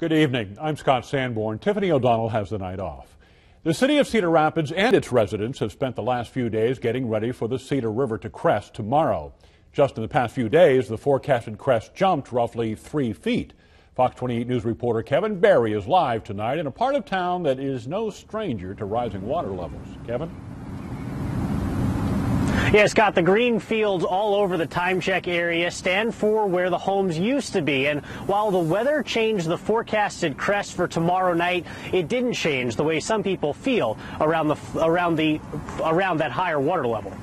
Good evening. I'm Scott Sanborn. Tiffany O'Donnell has the night off. The city of Cedar Rapids and its residents have spent the last few days getting ready for the Cedar River to Crest tomorrow. Just in the past few days, the forecasted crest jumped roughly 3 feet. Fox 28 News reporter Kevin Barry is live tonight in a part of town that is no stranger to rising water levels. Kevin? Yeah, Scott, the green fields all over the time check area stand for where the homes used to be. And while the weather changed the forecasted crest for tomorrow night, it didn't change the way some people feel around that higher water level.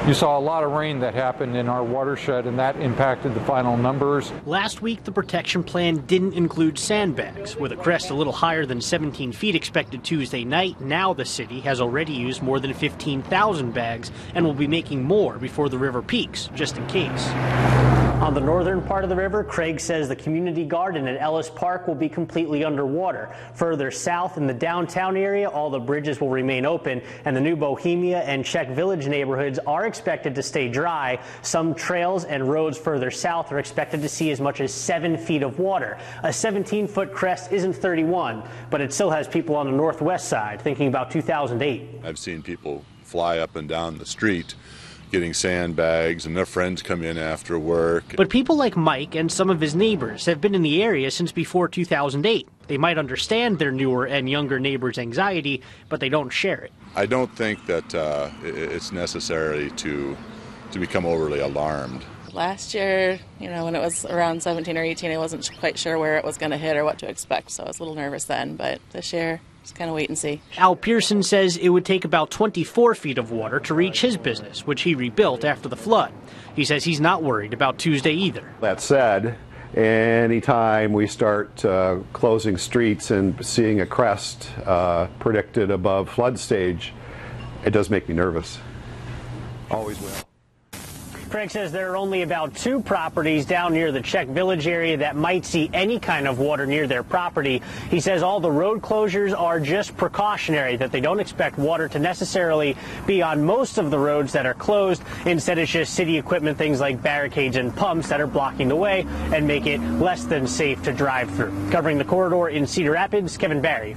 You saw a lot of rain that happened in our watershed, and that impacted the final numbers. Last week, the protection plan didn't include sandbags. With a crest a little higher than 17 feet expected Tuesday night, now the city has already used more than 15,000 bags and will be making more before the river peaks, just in case. On the northern part of the river, Craig says the community garden at Ellis Park will be completely underwater. Further south in the downtown area, all the bridges will remain open, and the new Bohemia and Czech Village neighborhoods are expected to stay dry. Some trails and roads further south are expected to see as much as 7 feet of water. A 17-foot crest isn't 31, but it still has people on the northwest side thinking about 2008. I've seen people fly up and down the street getting sandbags, and their friends come in after work. But people like Mike and some of his neighbors have been in the area since before 2008. They might understand their newer and younger neighbors' anxiety, but they don't share it. I don't think that it's necessary to become overly alarmed. Last year, when it was around 17 or 18, I wasn't quite sure where it was going to hit or what to expect, so I was a little nervous then. But this year, just kind of wait and see. Al Pearson says it would take about 24 feet of water to reach his business, which he rebuilt after the flood. He says he's not worried about Tuesday either. That said, anytime we start closing streets and seeing a crest predicted above flood stage, it does make me nervous. Always will. Craig says there are only about 2 properties down near the Czech Village area that might see any kind of water near their property. He says all the road closures are just precautionary, that they don't expect water to necessarily be on most of the roads that are closed. Instead, it's just city equipment, things like barricades and pumps that are blocking the way and make it less than safe to drive through. Covering the corridor in Cedar Rapids, Kevin Barry.